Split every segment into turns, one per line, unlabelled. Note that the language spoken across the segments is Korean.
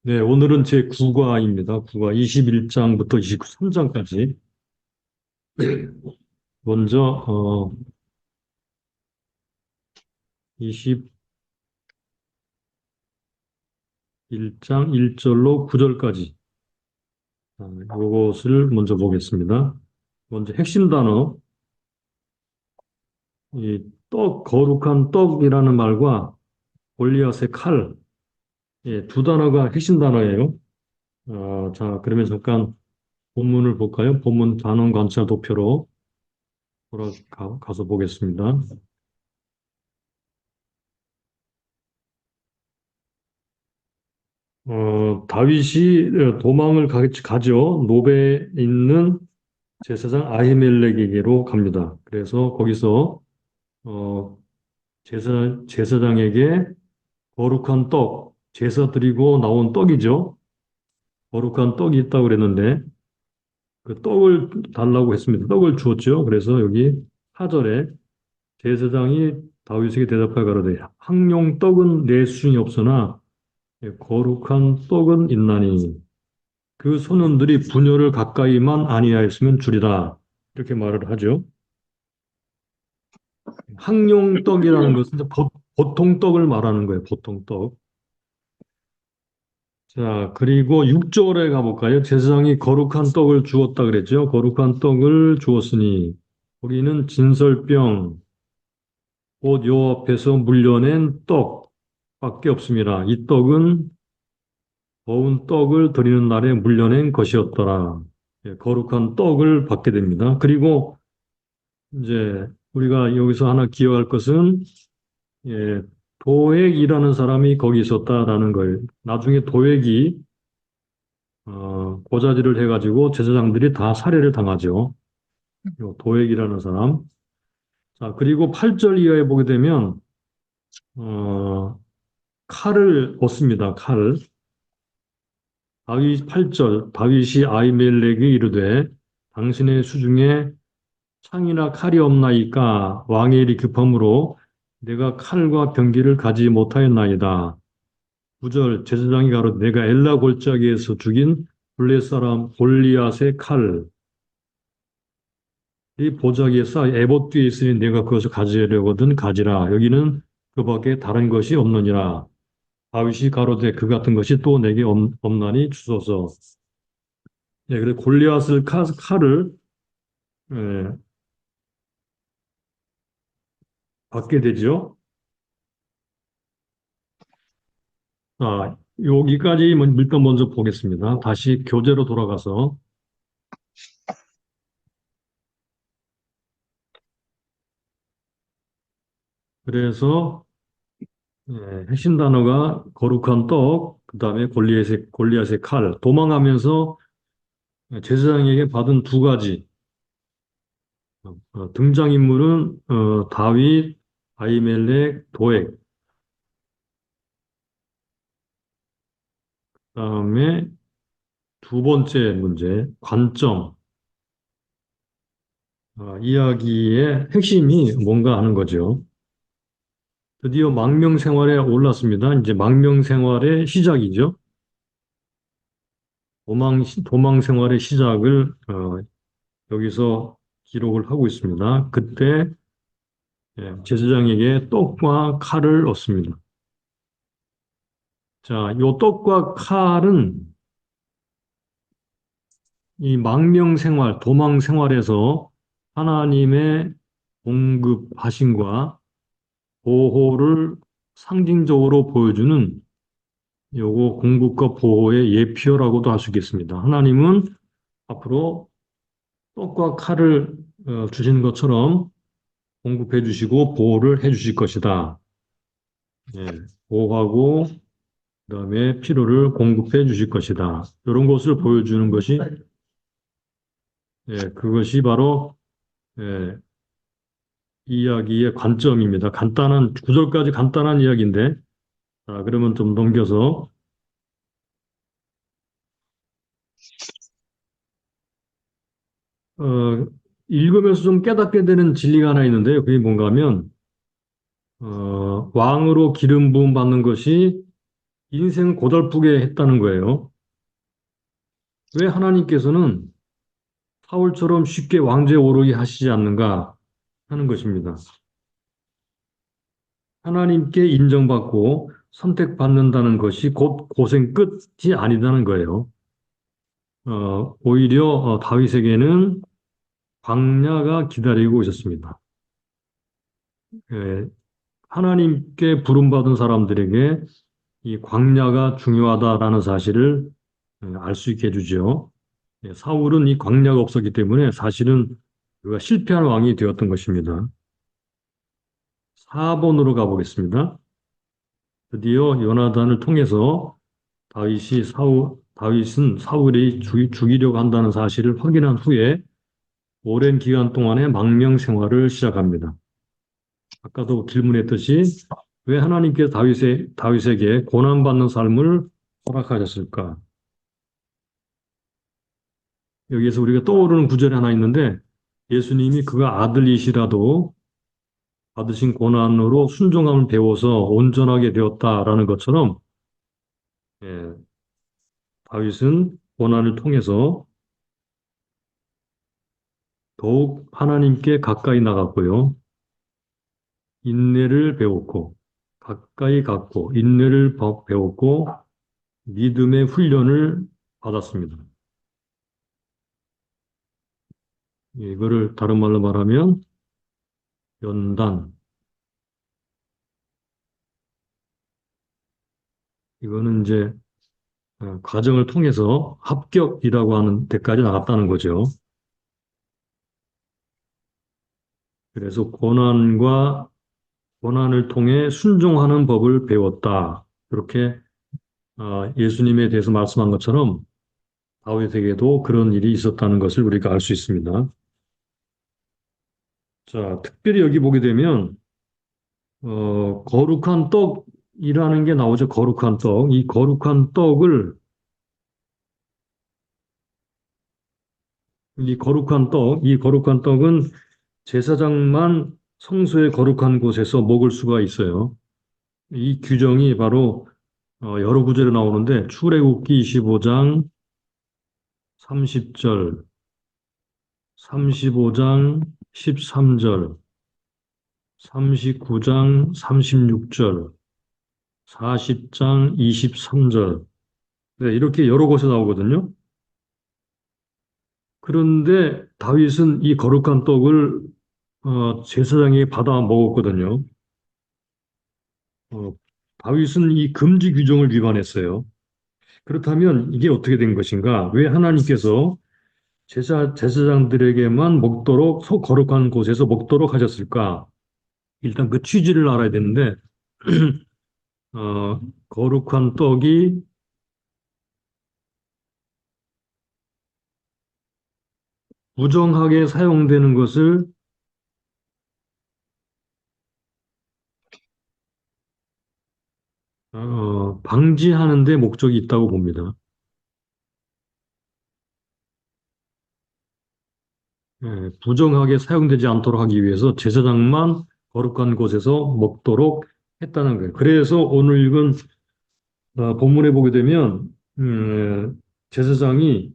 네, 오늘은 제 9과입니다. 9과 21장부터 23장까지. 먼저, 21장 1절로 9절까지. 이것을 먼저 보겠습니다. 먼저 핵심 단어, 이 거룩한 떡이라는 말과 골리앗의 칼, 두 단어가 핵심 단어예요. 자, 그러면 잠깐 본문을 볼까요? 본문 단원 관찰 도표로 돌아가서 보겠습니다. 다윗이 도망을 가죠. 노베에 있는 제사장 아히멜렉에게로 갑니다. 그래서 거기서 어, 제사장에게 거룩한 떡, 제사 드리고 나온 떡이죠. 거룩한 떡이 있다고 그랬는데 그 떡을 달라고 했습니다. 떡을 주었죠. 그래서 여기 4절에 제사장이 다윗에게 대답하여 가로되 항용 떡은 내 수중에 없으나 거룩한 떡은 있나니 그 소년들이 부녀를 가까이만 아니하였으면 주리라. 이렇게 말을 하죠. 항용떡이라는 것은 이제 보통 떡을 말하는 거예요. 보통 떡. 자, 그리고 6절에 가볼까요? 제사장이 거룩한 떡을 주었다 그랬죠. 거룩한 떡을 주었으니 우리는 진설병, 곧 요 앞에서 물려낸 떡밖에 없습니다. 이 떡은 거운 떡을 드리는 날에 물려낸 것이었더라. 거룩한 떡을 받게 됩니다. 그리고 이제 우리가 여기서 하나 기억할 것은 예, 도액이라는 사람이 거기 있었다라는 걸 나중에 도액이 고자질을 해가지고 제사장들이 다 살해를 당하죠. 요 도액이라는 사람. 자, 그리고 8절 이하에 보게 되면 어, 칼을 얻습니다. 칼. 다윗 8절 다윗이 아히멜렉에게 이르되 당신의 수중에 창이나 칼이 없나이까 왕의 일이 급함으로 내가 칼과 병기를 가지 못하였나이다. 9절 제사장이 가로되 내가 엘라 골짜기에서 죽인 블레 사람 골리앗의 칼 이 보자기에 쌓여 에봇 뒤에 있으니 내가 그것을 가지려거든 가지라. 여기는 그 밖에 다른 것이 없느니라. 다윗이 가로되 그 같은 것이 또 내게 없나니 주소서. 예, 그래 골리앗을 칼을 예, 받게 되죠. 여기까지 일단 먼저 보겠습니다. 다시 교재로 돌아가서 그래서 핵심 단어가 거룩한 떡, 그 다음에 골리앗의 칼, 도망하면서 제사장에게 받은 두 가지 등장인물은 다윗, 아히멜렉, 도액, 그다음에 두 번째 문제 관점, 이야기의 핵심이 뭔가 하는 거죠. 드디어 망명 생활에 올랐습니다. 이제 망명 생활의 시작이죠. 도망 생활의 시작을 여기서 기록을 하고 있습니다. 그때 제사장에게 떡과 칼을 얻습니다. 자, 요 떡과 칼은 이 망명 생활, 도망 생활에서 하나님의 공급하심과 보호를 상징적으로 보여주는 요거 공급과 보호의 예표라고도 할 수 있겠습니다. 하나님은 앞으로 떡과 칼을 주시는 것처럼 공급해 주시고 보호를 해 주실 것이다. 예, 보호하고 그다음에 필요를 공급해 주실 것이다. 이런 것을 보여주는 것이 그것이 바로 예, 이야기의 관점입니다. 간단한 구절까지 간단한 이야기인데 그러면 좀 넘겨서 어, 읽으면서 좀 깨닫게 되는 진리가 하나 있는데요. 그게 뭔가 하면 왕으로 기름 부음 받는 것이 인생 고달프게 했다는 거예요. 왜 하나님께서는 사울처럼 쉽게 왕좌에 오르게 하시지 않는가 하는 것입니다. 하나님께 인정받고 선택받는다는 것이 곧 고생 끝이 아니다는 거예요. 오히려 다윗에게는 광야가 기다리고 있었습니다. 예, 하나님께 부름받은 사람들에게 이 광야가 중요하다라는 사실을 알 수 있게 해주죠. 예, 사울은 이 광야가 없었기 때문에 사실은 그가 실패한 왕이 되었던 것입니다. 4번으로 가보겠습니다. 드디어 요나단을 통해서 다윗은 사울이 죽이려고 한다는 사실을 확인한 후에 오랜 기간 동안의 망명 생활을 시작합니다. 아까도 질문했듯이 왜 하나님께서 다윗에게 고난받는 삶을 허락하셨을까? 여기에서 우리가 떠오르는 구절이 하나 있는데 예수님이 그가 아들이시라도 받으신 고난으로 순종함을 배워서 온전하게 되었다라는 것처럼 예, 다윗은 고난을 통해서 더욱 하나님께 가까이 나갔고요. 인내를 배웠고 가까이 갔고 인내를 배웠고 믿음의 훈련을 받았습니다. 이거를 다른 말로 말하면 연단. 이거는 이제 과정을 통해서 합격이라고 하는 데까지 나갔다는 거죠. 그래서 고난을 통해 순종하는 법을 배웠다. 그렇게 예수님에 대해서 말씀한 것처럼 다윗에게도 그런 일이 있었다는 것을 우리가 알 수 있습니다. 자, 특별히 여기 보게 되면 거룩한 떡이라는 게 나오죠. 거룩한 떡. 이 거룩한 떡은 제사장만 성소의 거룩한 곳에서 먹을 수가 있어요. 이 규정이 바로 여러 구절에 나오는데 출애굽기 25장 30절, 35장 13절, 39장 36절, 40장 23절. 네, 이렇게 여러 곳에 나오거든요. 그런데 다윗은 이 거룩한 떡을 제사장이 받아 먹었거든요. 어, 다윗은 이 금지 규정을 위반했어요. 그렇다면 이게 어떻게 된 것인가? 왜 하나님께서 제사장들에게만 먹도록 거룩한 곳에서 먹도록 하셨을까? 일단 그 취지를 알아야 되는데, 거룩한 떡이 부정하게 사용되는 것을 방지하는 데 목적이 있다고 봅니다. 부정하게 사용되지 않도록 하기 위해서 제사장만 거룩한 곳에서 먹도록 했다는 거예요. 그래서 오늘 읽은 본문에 보게 되면 제사장이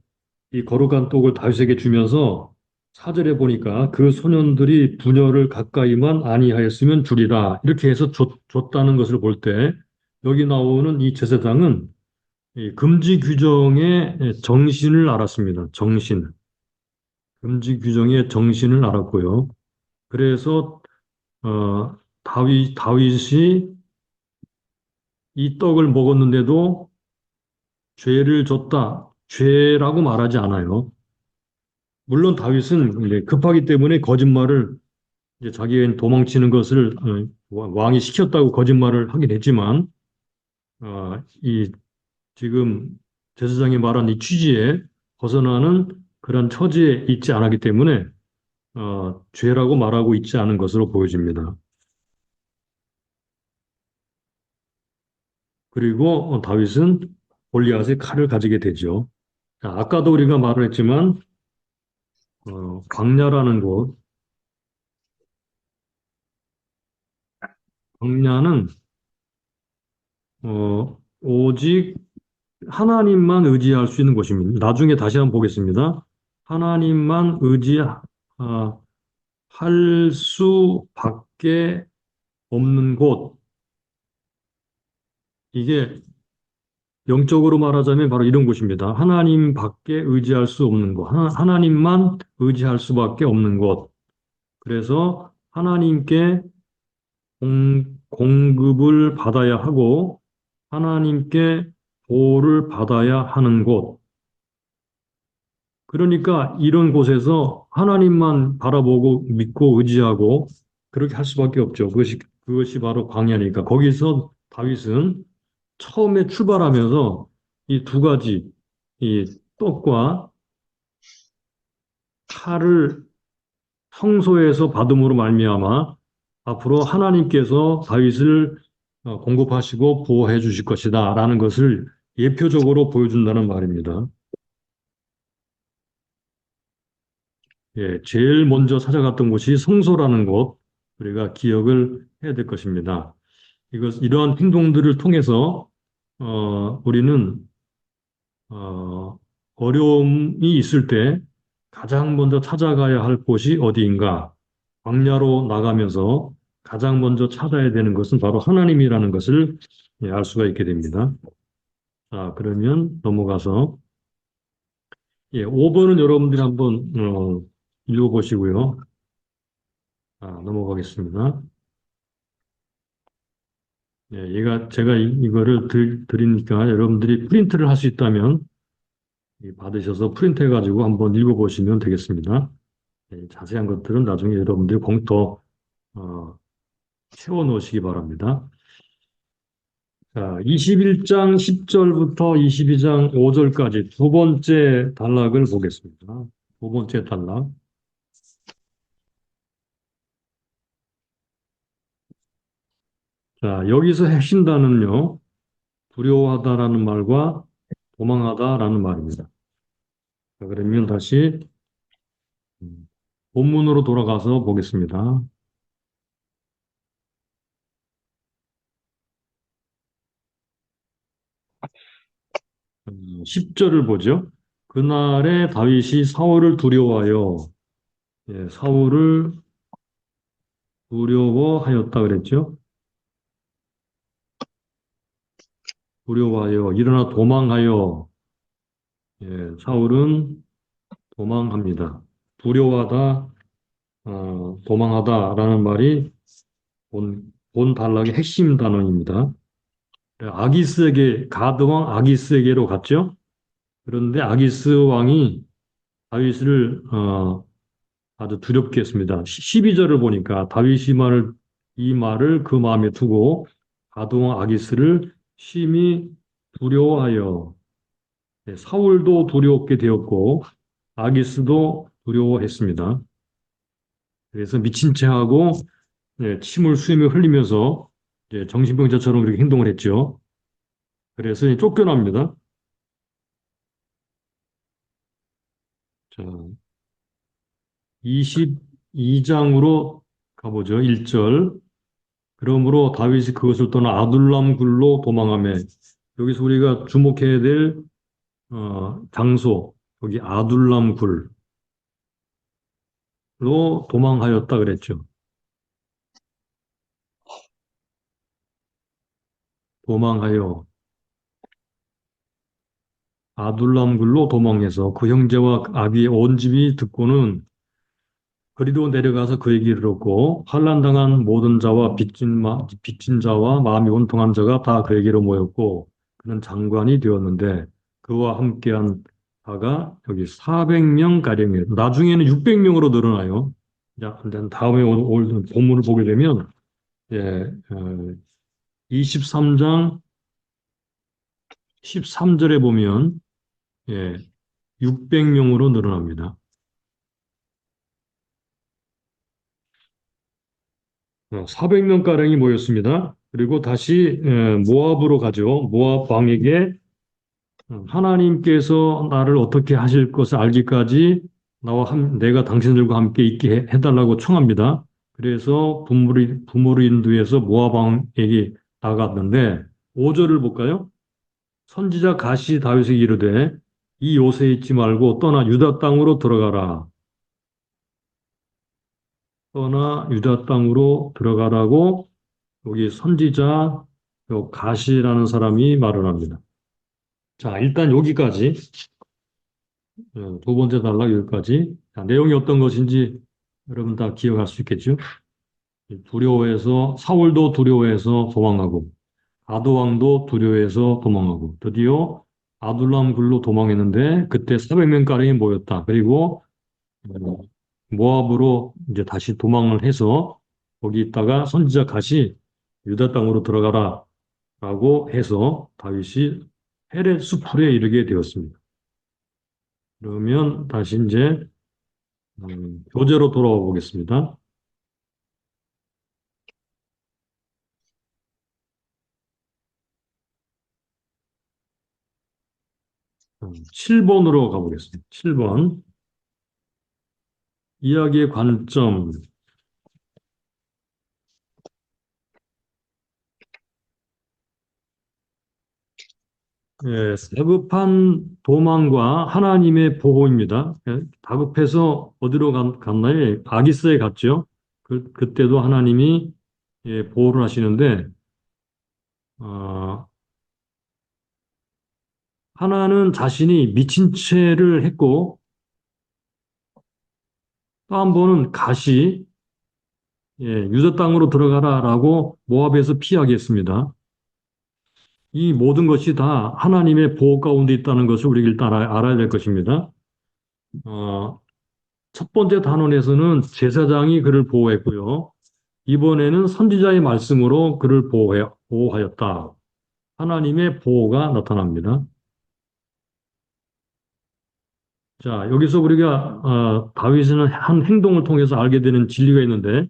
이 거룩한 떡을 다윗에게 주면서 사절에 보니까 그 소년들이 부녀를 가까이만 아니하였으면 주리라 이렇게 해서 줬다는 것을 볼 때 여기 나오는 이 제사장은 이 금지 규정의 정신을 알았습니다. 금지 규정의 정신을 알았고요. 그래서 다윗이 이 떡을 먹었는데도 죄를 줬다, 죄라고 말하지 않아요. 물론 다윗은 이제 급하기 때문에 거짓말을 이제 자기의 도망치는 것을 왕이 시켰다고 거짓말을 하긴 했지만 이 지금 제사장이 말한 이 취지에 벗어나는 그런 처지에 있지 않았기 때문에 죄라고 말하고 있지 않은 것으로 보여집니다. 그리고 다윗은 골리앗의 칼을 가지게 되죠. 자, 아까도 우리가 말을 했지만 광야라는 곳, 광야는 오직 하나님만 의지할 수 있는 곳입니다. 나중에 다시 한번 보겠습니다. 하나님만 의지할 수밖에 없는 곳. 이게 영적으로 말하자면 바로 이런 곳입니다. 하나님밖에 의지할 수 없는 곳. 하나님만 의지할 수밖에 없는 곳. 그래서 하나님께 공급을 받아야 하고 하나님께 보호를 받아야 하는 곳. 그러니까 이런 곳에서 하나님만 바라보고 믿고 의지하고 그렇게 할 수밖에 없죠. 그것이 바로 광야니까. 거기서 다윗은 처음에 출발하면서 이 두 가지, 이 떡과 칼을 성소에서 받음으로 말미암아 앞으로 하나님께서 다윗을 공급하시고 보호해 주실 것이다라는 것을 예표적으로 보여준다는 말입니다. 예, 제일 먼저 찾아갔던 곳이 성소라는 곳, 우리가 기억을 해야 될 것입니다. 이러한 행동들을 통해서, 우리는, 어, 어려움이 있을 때 가장 먼저 찾아가야 할 곳이 어디인가? 광야로 나가면서 가장 먼저 찾아야 되는 것은 바로 하나님이라는 것을 예, 알 수가 있게 됩니다. 자, 그러면 넘어가서, 예, 5번은 여러분들이 한번, 읽어보시고요. 넘어가겠습니다. 예, 제가 이거를 드리니까 여러분들이 프린트를 할 수 있다면 받으셔서 프린트해가지고 한번 읽어보시면 되겠습니다. 예, 자세한 것들은 나중에 여러분들이 공터 채워 놓으시기 바랍니다. 자, 21장 10절부터 22장 5절까지 두 번째 단락을 보겠습니다. 두 번째 단락. 자, 여기서 핵심 단어는요, 두려워하다라는 말과 도망하다라는 말입니다. 자, 그러면 다시 본문으로 돌아가서 보겠습니다. 10절을 보죠. 그날에 다윗이 사울을 두려워하여, 예, 사울을 두려워하였다 그랬죠. 두려워하여, 일어나 도망하여, 예, 사울은 도망합니다. 두려워하다, 도망하다라는 말이 본 단락의 핵심 단어입니다. 가드왕 아기스에게로 갔죠. 그런데 아기스 왕이 다윗을 아주 두렵게 했습니다. 12절을 보니까 이 말을 그 마음에 두고 가드왕 아기스를 심히 두려워하여 네, 사울도 두려웠게 되었고 아기스도 두려워했습니다. 그래서 미친 체하고 네, 침을 수염에 흘리면서 이제 정신병자처럼 그렇게 행동을 했죠. 그래서 쫓겨납니다. 자, 22장으로 가보죠. 1절. 그러므로 다윗이 그것을 떠나 아둘람 굴로 도망하며 여기서 우리가 주목해야 될 장소, 여기 아둘람 굴로 도망하였다 그랬죠. 도망하여 아둘람 굴로 도망해서 그 형제와 아비의 온 집이 듣고는 그리로 내려가서 그에게 이르렀고 환난당한 모든 자와 빚진 자와 마음이 온통한 자가 다 그에게로 모였고 그는 장관이 되었는데 그와 함께한 자가 여기 400명 가량이에요. 나중에는 600명으로 늘어나요. 자, 다음에 올 본문을 보게 되면 예, 23장 13절에 보면 예, 600명으로 늘어납니다. 400명가량이 모였습니다. 그리고 다시 모압으로 가죠. 모압 왕에게 하나님께서 나를 어떻게 하실 것을 알기까지 내가 당신들과 함께 있게 해달라고 청합니다. 그래서 부모를 인도해서 모압 왕에게 나갔는데 5절을 볼까요? 선지자 갓이 다윗에게 이르되 이 요새에 있지 말고 떠나 유다 땅으로 들어가라. 떠나 유다 땅으로 들어가라고 여기 선지자 요 갓이라는 사람이 말을 합니다. 자, 일단 여기까지 두 번째 단락 여기까지. 자, 내용이 어떤 것인지 여러분 다 기억할 수 있겠죠? 두려워해서 사울도 두려워해서 도망하고 아도왕도 두려워해서 도망하고 드디어 아둘람 굴로 도망했는데 그때 400명가량이 모였다. 그리고 어, 모압으로 이제 다시 도망을 해서 거기 있다가 선지자 갓이 유다 땅으로 들어가라라고 해서 다윗이 헤렛 수풀에 이르게 되었습니다. 그러면 다시 이제 교재로 돌아와 보겠습니다. 7번으로 가보겠습니다. 7번. 이야기의 관점. 예, 다급한 도망과 하나님의 보호입니다. 예, 다급해서 어디로 갔나요? 아기스에 갔죠. 그때도 하나님이 예, 보호를 하시는데, 어, 하나는 자신이 미친 채를 했고, 또 한 번은 가시, 예, 유다 땅으로 들어가라라고 모압에서 피하게 했습니다. 이 모든 것이 다 하나님의 보호 가운데 있다는 것을 우리가 일단 알아야 될 것입니다. 어, 첫 번째 단원에서는 제사장이 그를 보호했고요. 이번에는 선지자의 말씀으로 그를 보호하였다. 하나님의 보호가 나타납니다. 자, 여기서 우리가 다윗은 한 행동을 통해서 알게 되는 진리가 있는데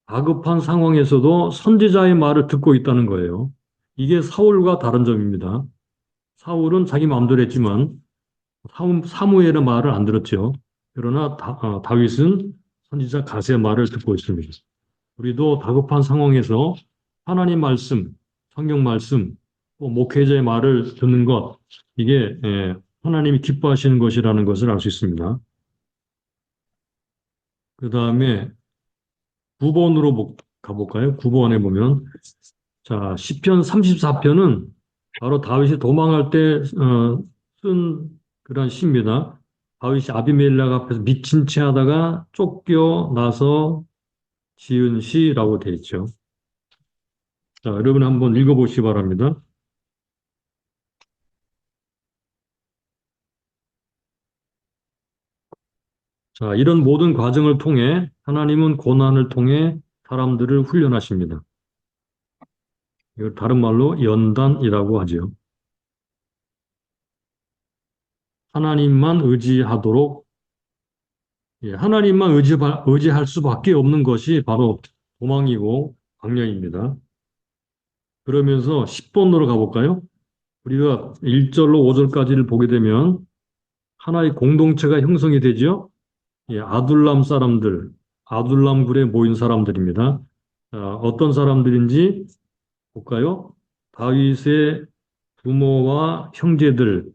다급한 상황에서도 선지자의 말을 듣고 있다는 거예요. 이게 사울과 다른 점입니다. 사울은 자기 마음대로 했지만 사무엘의 말을 안 들었죠. 그러나 다윗은 선지자 갓의 말을 듣고 있습니다. 우리도 다급한 상황에서 하나님 말씀, 성경 말씀, 또 목회자의 말을 듣는 것, 이게 하나님이 기뻐하시는 것이라는 것을 알 수 있습니다. 그 다음에 9번으로 가볼까요? 9번에 보면 자, 시편 34편은 바로 다윗이 도망할 때 쓴 그런 시입니다. 다윗이 아비멜렉 앞에서 미친 채 하다가 쫓겨나서 지은 시라고 되어 있죠. 자, 여러분 한번 읽어보시기 바랍니다. 자, 이런 모든 과정을 통해 하나님은 고난을 통해 사람들을 훈련하십니다. 이걸 다른 말로 연단이라고 하죠. 하나님만 의지하도록, 예, 하나님만 의지할 수밖에 없는 것이 바로 도망이고 방령입니다. 그러면서 10번으로 가볼까요? 우리가 1절로 5절까지를 보게 되면 하나의 공동체가 형성이 되죠. 예, 아둘람 사람들, 아둘람굴에 모인 사람들입니다. 어떤 사람들인지 볼까요? 다윗의 부모와 형제들,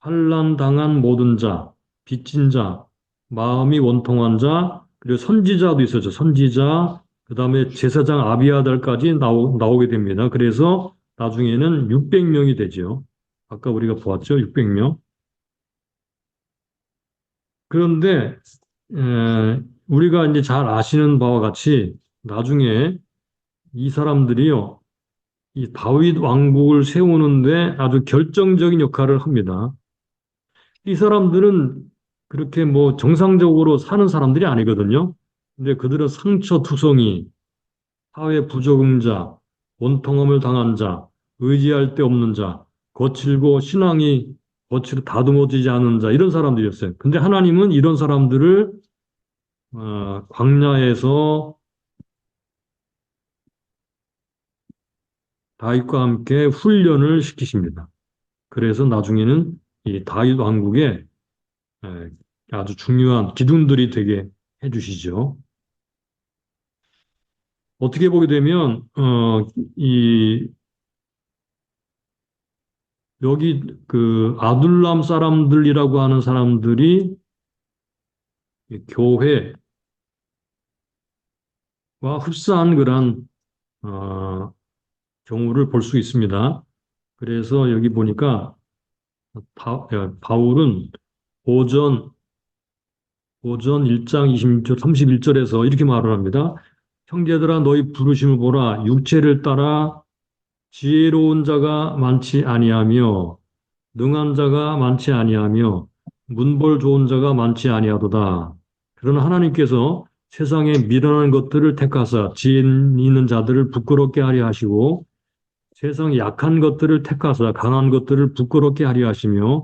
환난 당한 모든 자, 빚진 자, 마음이 원통한 자, 그리고 선지자도 있었죠. 선지자, 그 다음에 제사장 아비아달까지 나오게 됩니다. 그래서 나중에는 600명이 되죠. 아까 우리가 보았죠. 600명. 그런데 우리가 이제 잘 아시는 바와 같이 나중에 이 사람들이요, 이 다윗 왕국을 세우는데 아주 결정적인 역할을 합니다. 이 사람들은 그렇게 뭐 정상적으로 사는 사람들이 아니거든요. 근데 그들은 상처투성이, 사회 부적응자, 원통함을 당한 자, 의지할 데 없는 자, 거칠고 신앙이 거칠고 다듬어지지 않은 자, 이런 사람들이었어요. 근데 하나님은 이런 사람들을 광야에서 다윗과 함께 훈련을 시키십니다. 그래서 나중에는 이 다윗 왕국에 에, 아주 중요한 기둥들이 되게 해주시죠. 어떻게 보게 되면 이 여기 그 아둘람 사람들이라고 하는 사람들이 이 교회와 흡사한 그런 어, 경우를 볼 수 있습니다. 그래서 여기 보니까 바울은 오전 1장 26절, 31절에서 이렇게 말을 합니다. 형제들아 너희 부르심을 보라. 육체를 따라 지혜로운 자가 많지 아니하며 능한 자가 많지 아니하며 문벌 좋은 자가 많지 아니하도다. 그러나 하나님께서 세상에 미련한 것들을 택하사 지혜 있는 자들을 부끄럽게 하려 하시고 세상 약한 것들을 택하사 강한 것들을 부끄럽게 하려 하시며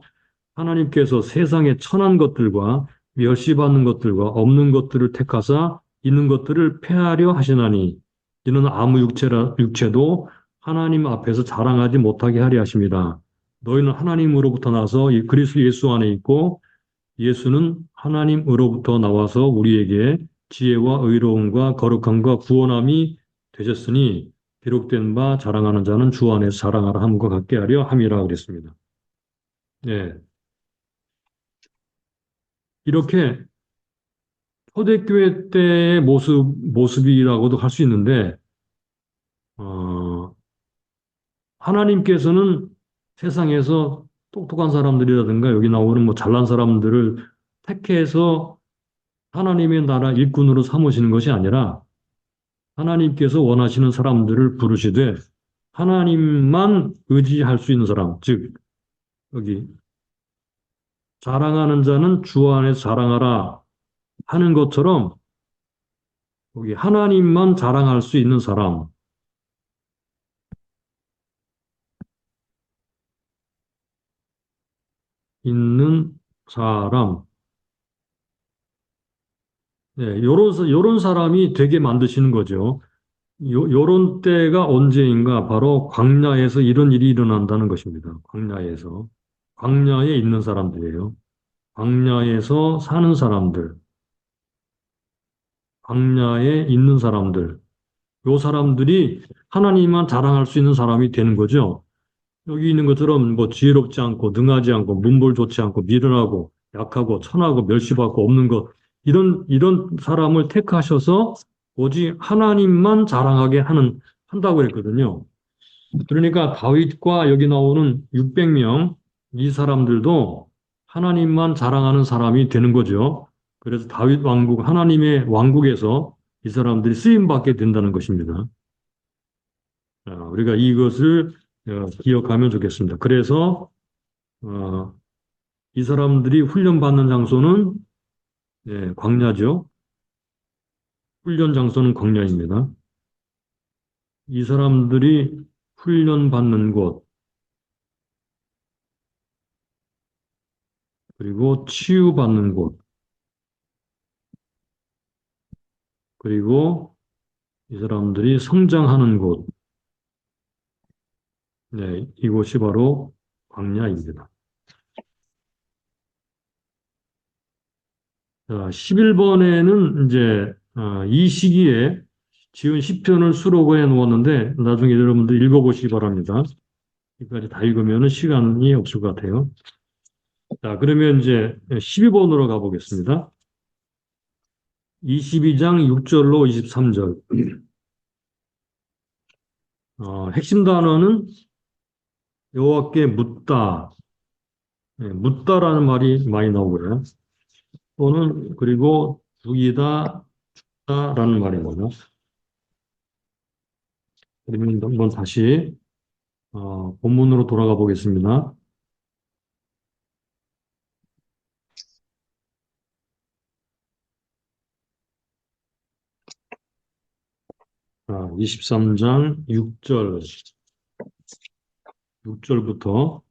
하나님께서 세상에 천한 것들과 멸시받는 것들과 없는 것들을 택하사 있는 것들을 폐하려 하시나니 이는 아무 육체도 하나님 앞에서 자랑하지 못하게 하려 하십니다. 너희는 하나님으로부터 나서 이 그리스도 예수 안에 있고 예수는 하나님으로부터 나와서 우리에게 지혜와 의로움과 거룩함과 구원함이 되셨으니 기록된 바 자랑하는 자는 주 안에서 자랑하라 함과 같게 하려 함이라 그랬습니다. 네. 이렇게 초대교회 때의 모습이라고도 할 수 있는데, 어, 하나님께서는 세상에서 똑똑한 사람들이라든가 여기 나오는 뭐 잘난 사람들을 택해서 하나님의 나라 일꾼으로 삼으시는 것이 아니라 하나님께서 원하시는 사람들을 부르시되 하나님만 의지할 수 있는 사람, 즉, 여기 자랑하는 자는 주 안에서 자랑하라 하는 것처럼 여기 하나님만 자랑할 수 있는 사람, 있는 사람, 네, 요런 사람이 되게 만드시는 거죠. 요런 때가 언제인가? 바로 광야에서 이런 일이 일어난다는 것입니다. 광야에서. 광야에 있는 사람들이에요. 광야에서 사는 사람들, 광야에 있는 사람들, 요 사람들이 하나님만 자랑할 수 있는 사람이 되는 거죠. 여기 있는 것처럼 뭐 지혜롭지 않고 능하지 않고 문벌 좋지 않고 미련하고 약하고 천하고 멸시받고 없는 것 이런 사람을 택하셔서 오직 하나님만 자랑하게 한다고 했거든요. 그러니까 다윗과 여기 나오는 600명 이 사람들도 하나님만 자랑하는 사람이 되는 거죠. 그래서 다윗 왕국 하나님의 왕국에서 이 사람들이 쓰임 받게 된다는 것입니다. 우리가 이것을 기억하면 좋겠습니다. 그래서 어, 이 사람들이 훈련받는 장소는 광야죠. 훈련 장소는 광야입니다. 이 사람들이 훈련받는 곳, 그리고 치유받는 곳, 그리고 이 사람들이 성장하는 곳, 네, 이곳이 바로 광야입니다. 자, 11번에는 이제 이 시기에 지은 시편을 수록해 놓았는데 나중에 여러분들 읽어보시기 바랍니다. 여기까지 다 읽으면 시간이 없을 것 같아요. 자, 그러면 이제 12번으로 가보겠습니다. 22장 6절로 23절. 핵심 단어는 여호와께 묻다. 묻다라는 말이 많이 나오고요. 또는 그리고 죽이다라는 말이 뭐죠? 그러면 한번 다시 본문으로 돌아가 보겠습니다. 23장 6절부터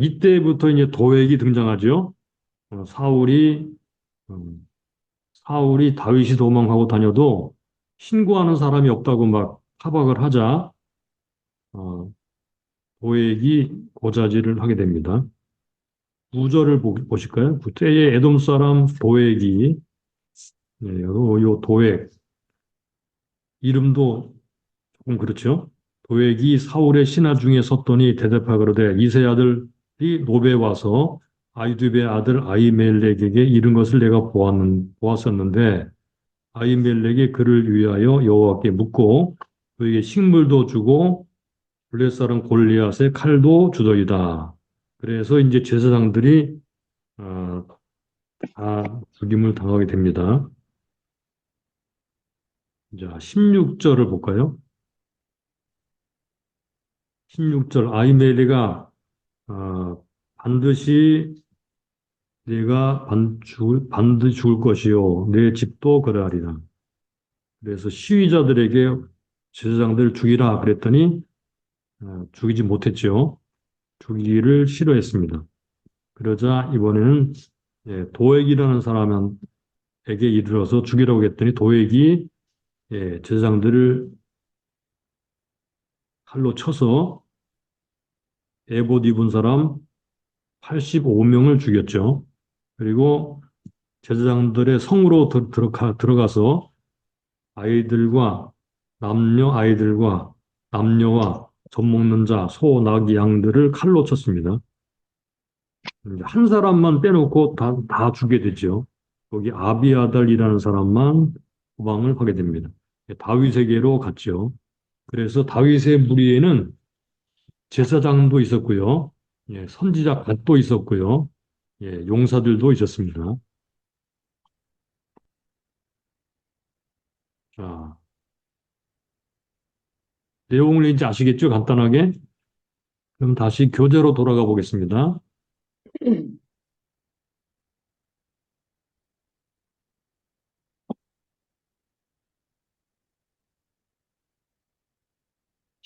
이때부터 이제 도액이 등장하죠. 사울이 다윗이 도망하고 다녀도 신고하는 사람이 없다고 막 타박을 하자 어, 도액이 고자질을 하게 됩니다. 9절을 보실까요? 그때의 에돔 사람 도액이 요 도액 이름도 조금 그렇죠. 도액이 사울의 신하 중에 섰더니 대답하 그러되 이세 아들이 노베 와서 아이두베 아들 아히멜렉에게 이른 것을 내가 보았었는데 아히멜렉이 그를 위하여 여호와께 묻고 그에게 식물도 주고 블레 사람 골리앗의 칼도 주더이다. 그래서 이제 제사장들이 어, 다 죽임을 당하게 됩니다. 자, 16절을 볼까요? 16절 아히멜렉아 반드시 네가 반드시 죽을 것이요 내 집도 그러하리라. 그래서 시위자들에게 제사장들을 죽이라 그랬더니 죽이지 못했죠. 죽이기를 싫어했습니다. 그러자 이번에는 도액이라는 사람에게 이르러서 죽이라고 했더니 도액이 제사장들을 칼로 쳐서 에봇 입은 사람 85명을 죽였죠. 그리고 제사장들의 성으로 들어가서 아이들과 아이들과 남녀와 젖 먹는 자, 소, 나귀, 양들을 칼로 쳤습니다. 한 사람만 빼놓고 다 죽게 되죠. 거기 아비아달이라는 사람만 후방을 하게 됩니다. 다윗에게로 갔죠. 그래서 다윗의 무리에는 제사장도 있었고요. 선지자 갓도 있었고요. 용사들도 있었습니다. 자, 내용을 이제 아시겠죠? 간단하게. 그럼 다시 교재로 돌아가 보겠습니다.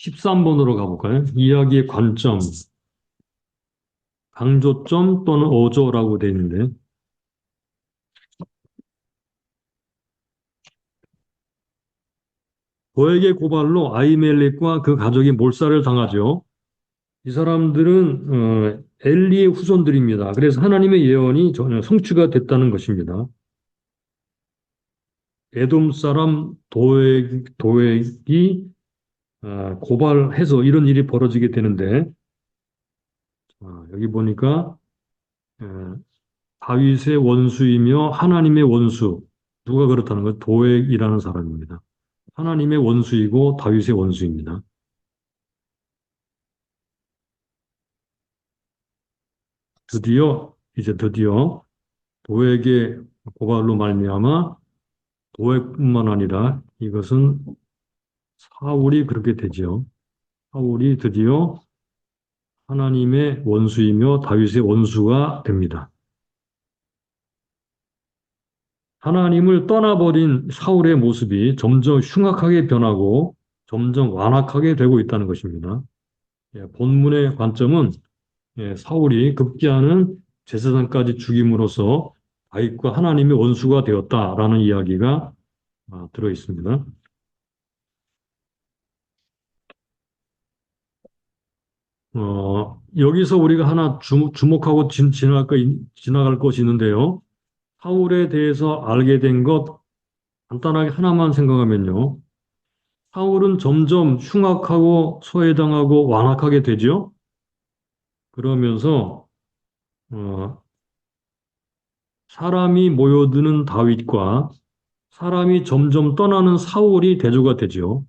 13번으로 가볼까요? 이야기의 관점, 강조점 또는 어조라고 되어 있는데, 도액의 고발로 아히멜렉과 그 가족이 몰살을 당하죠. 이 사람들은 엘리의 후손들입니다. 그래서 하나님의 예언이 전혀 성취가 됐다는 것입니다. 에돔 사람 도액이 고발해서 이런 일이 벌어지게 되는데 여기 보니까 어, 다윗의 원수이며 하나님의 원수 누가 그렇다는 것 도액이라는 사람입니다. 하나님의 원수이고 다윗의 원수입니다. 드디어 도액의 고발로 말미암아 도액뿐만 아니라 이것은 사울이 그렇게 되지요. 사울이 드디어 하나님의 원수이며 다윗의 원수가 됩니다. 하나님을 떠나버린 사울의 모습이 점점 흉악하게 변하고 점점 완악하게 되고 있다는 것입니다. 본문의 관점은 사울이 급기야는 제사장까지 죽임으로써 다윗과 하나님의 원수가 되었다라는 이야기가 들어 있습니다. 여기서 우리가 하나 주목하고 지나갈 것이 있는데요. 사울에 대해서 알게 된 것 간단하게 하나만 생각하면요. 사울은 점점 흉악하고 소외당하고 완악하게 되죠. 그러면서 어, 사람이 모여드는 다윗과 사람이 점점 떠나는 사울이 대조가 되죠.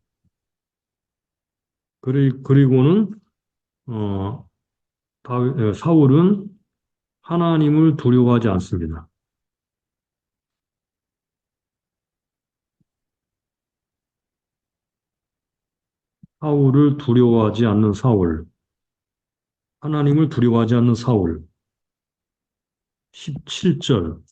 그리고는 어, 사울은 하나님을 두려워하지 않습니다. 사울을 두려워하지 않는 사울, 하나님을 두려워하지 않는 사울. 17절.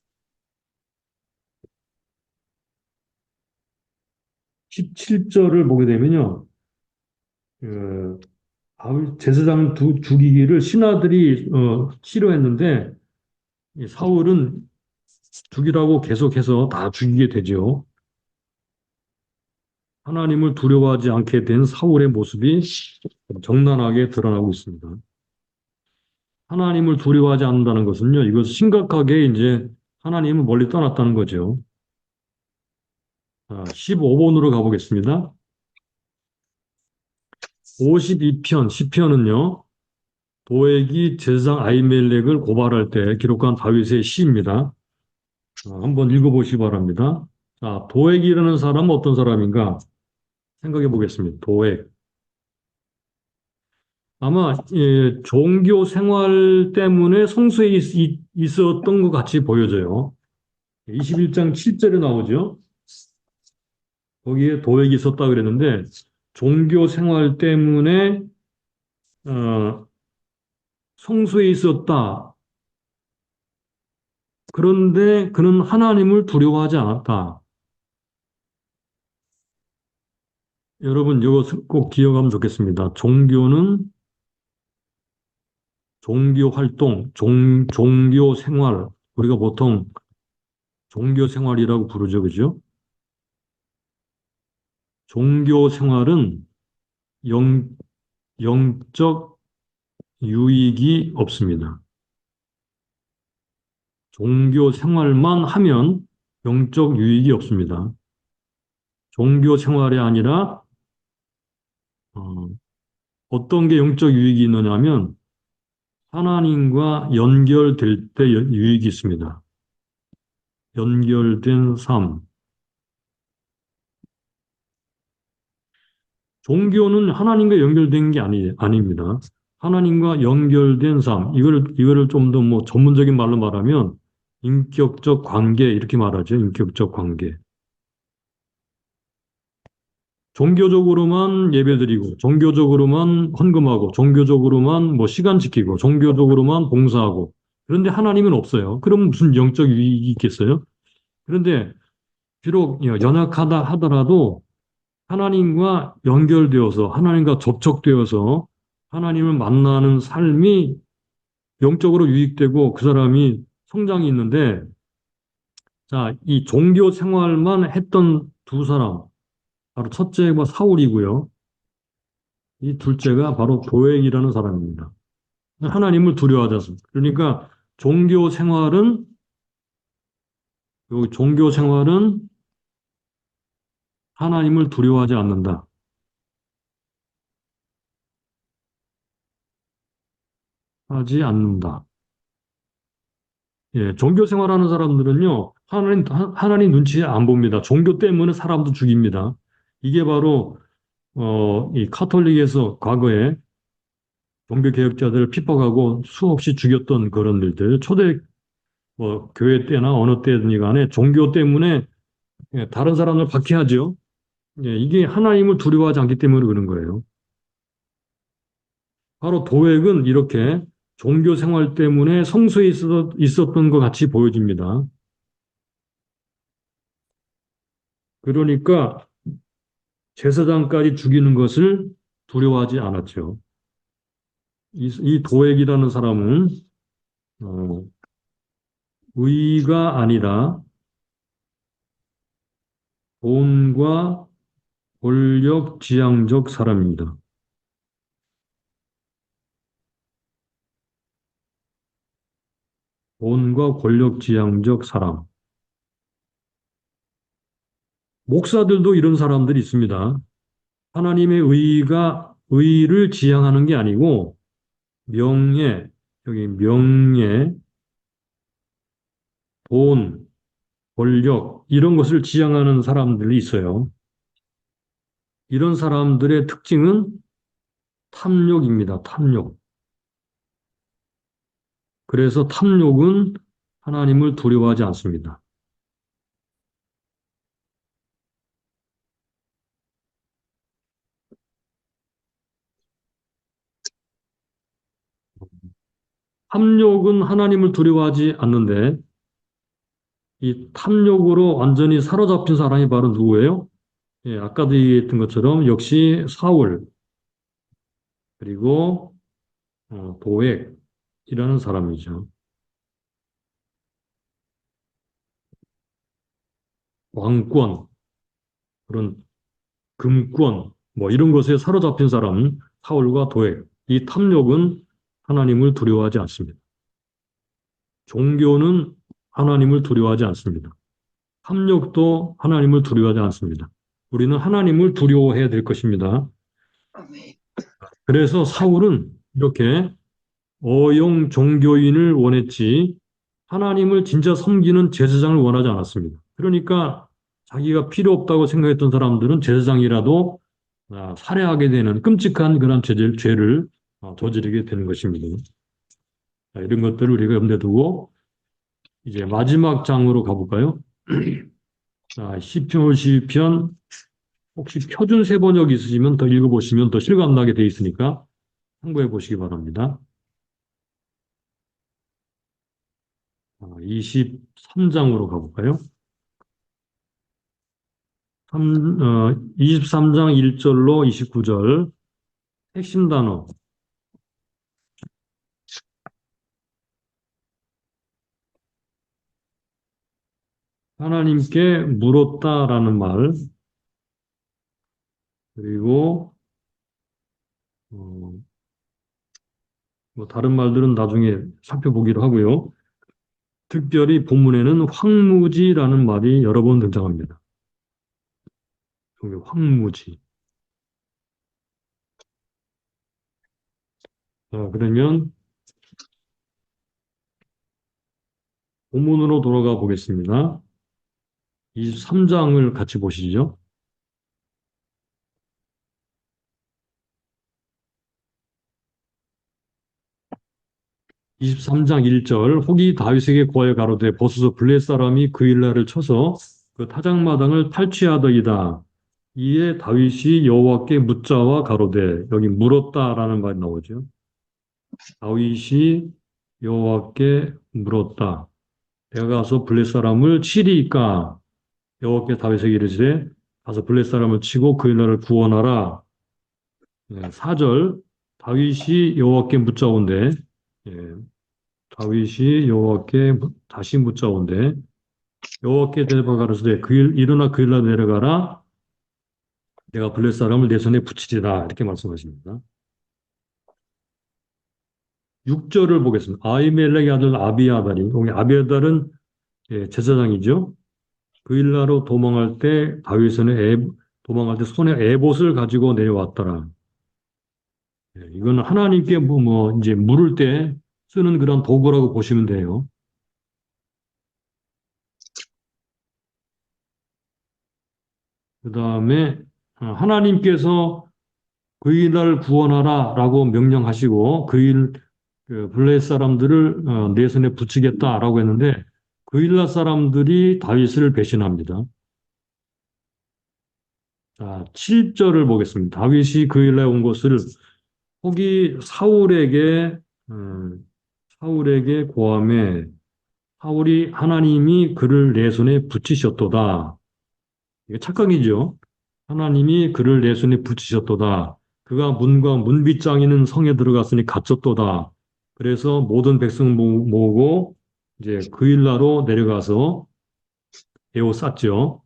17절을 보게 되면요. 제사장 죽이기를 신하들이 싫어했는데 사울은 죽이라고 계속해서 다 죽이게 되죠. 하나님을 두려워하지 않게 된 사울의 모습이 적나라하게 드러나고 있습니다. 하나님을 두려워하지 않는다는 것은요, 이것 심각하게 이제 하나님을 멀리 떠났다는 거죠. 15번으로 가보겠습니다. 52편, 시편은요, 도액이 제사장 아히멜렉을 고발할 때 기록한 다윗의 시입니다. 한번 읽어보시기 바랍니다. 자, 도액이라는 사람은 어떤 사람인가 생각해 보겠습니다. 도액. 아마 종교 생활 때문에 성소에 있었던 것 같이 보여져요. 21장 7절에 나오죠. 거기에 도액이 있었다 그랬는데 종교 생활 때문에 성소에 있었다. 그런데 그는 하나님을 두려워하지 않았다. 여러분 이거 꼭 기억하면 좋겠습니다. 종교는 종교 활동, 종교 생활, 우리가 보통 종교 생활이라고 부르죠, 그죠? 종교 생활은 영적 유익이 없습니다. 종교 생활만 하면 영적 유익이 없습니다. 종교 생활이 아니라 어떤 게 영적 유익이 있느냐면 하나님과 연결될 때 유익이 있습니다. 연결된 삶. 종교는 하나님과 연결된 게 아닙니다. 하나님과 연결된 삶. 이거를 좀 더 뭐 전문적인 말로 말하면 인격적 관계, 이렇게 말하죠. 인격적 관계. 종교적으로만 예배드리고, 종교적으로만 헌금하고, 종교적으로만 뭐 시간 지키고, 종교적으로만 봉사하고. 그런데 하나님은 없어요. 그럼 무슨 영적 유익이 있겠어요? 그런데 비록 연약하다 하더라도 하나님과 연결되어서 하나님과 접촉되어서 하나님을 만나는 삶이 영적으로 유익되고 그 사람이 성장이 있는데, 자, 이 종교 생활만 했던 두 사람, 바로 첫째가 사울이고요. 이 둘째가 바로 도액이라는 사람입니다. 하나님을 두려워하지 않습니다. 그러니까 종교 생활은 하나님을 두려워하지 않는다. 하지 않는다. 예, 종교 생활하는 사람들은요, 하나님 눈치 안 봅니다. 종교 때문에 사람도 죽입니다. 이게 바로, 이 카톨릭에서 과거에 종교 개혁자들을 핍박하고 수없이 죽였던 그런 일들, 초대 교회 때나 어느 때든지 간에 종교 때문에 다른 사람을 박해하죠. 예, 이게 하나님을 두려워하지 않기 때문에 그런 거예요. 바로 도액은 이렇게 종교 생활 때문에 성소에 있었던 것 같이 보여집니다. 그러니까 제사장까지 죽이는 것을 두려워하지 않았죠. 이 도액이라는 사람은 어, 의가 아니라 돈과 권력 지향적 사람입니다. 돈과 권력 지향적 사람. 목사들도 이런 사람들이 있습니다. 하나님의 의를 지향하는 게 아니고 명예, 여기 명예, 돈, 권력 이런 것을 지향하는 사람들이 있어요. 이런 사람들의 특징은 탐욕입니다. 탐욕. 그래서 탐욕은 하나님을 두려워하지 않습니다. 탐욕은 하나님을 두려워하지 않는데 이 탐욕으로 완전히 사로잡힌 사람이 바로 누구예요? 예, 아까도 얘기했던 것처럼 역시 사울 그리고 도액이라는 사람이죠. 왕권, 그런 금권, 뭐 이런 것에 사로잡힌 사람은 사울과 도액. 이 탐욕은 하나님을 두려워하지 않습니다. 종교는 하나님을 두려워하지 않습니다. 탐욕도 하나님을 두려워하지 않습니다. 우리는 하나님을 두려워해야 될 것입니다. 그래서 사울은 이렇게 어용 종교인을 원했지 하나님을 진짜 섬기는 제사장을 원하지 않았습니다. 그러니까 자기가 필요 없다고 생각했던 사람들은 제사장이라도 살해하게 되는 끔찍한 그런 죄를 저지르게 되는 것입니다. 이런 것들을 우리가 염두에 두고 이제 마지막 장으로 가볼까요? 시편 혹시 표준 세번역 있으시면 더 읽어보시면 더 실감나게 돼 있으니까 참고해 보시기 바랍니다. 23장으로 가볼까요? 23장 1절로 29절 핵심 단어. 하나님께 물었다라는 말, 그리고 어, 뭐 다른 말들은 나중에 살펴보기로 하고요. 특별히 본문에는 황무지라는 말이 여러 번 등장합니다. 여기 황무지. 자, 그러면 본문으로 돌아가 보겠습니다. 23장을 같이 보시죠. 23장 1절 혹이 다윗에게 고하여 가로되 보소서 블레 사람이 그 일날을 쳐서 그 타작마당을 탈취하더이다. 이에 다윗이 여호와께 묻자와 가로되 여기 물었다라는 말이 나오죠. 다윗이 여호와께 물었다. 내가 가서 블레 사람을 치리이까 여호와께 다윗에게 이르시되 가서 블레 사람을 치고 그 일날을 구원하라. 4절 다윗이 여호와께 묻자온대 예, 다윗이 여호와께 다시 묻자온대 여호와께 대답하여 가로되 일어나 그 일날 내려가라 내가 블레 사람을 내 손에 붙이리라 이렇게 말씀하십니다. 6절을 보겠습니다. 아히멜렉의 아들 아비아달이 여기 아비아달은 제사장이죠. 그 일나로 도망할 때 다윗은 도망할 때 손에 에봇을 가지고 내려왔더라. 이거는 하나님께 이제 물을 때 쓰는 그런 도구라고 보시면 돼요. 그 다음에 하나님께서 그 일날 구원하라라고 명령하시고 그 블레셋 사람들을 내 손에 붙이겠다라고 했는데 그 일날 사람들이 다윗을 배신합니다. 자, 7절을 보겠습니다. 다윗이 그 일날 온 것을 혹이 사울에게 고함해 사울이 하나님이 그를 내 손에 붙이셨도다. 이게 착각이죠. 하나님이 그를 내 손에 붙이셨도다. 그가 문과 문빗장 있는 성에 들어갔으니 갇혔도다. 그래서 모든 백성 모으고 이제 그 일나로 내려가서 에워쌌죠.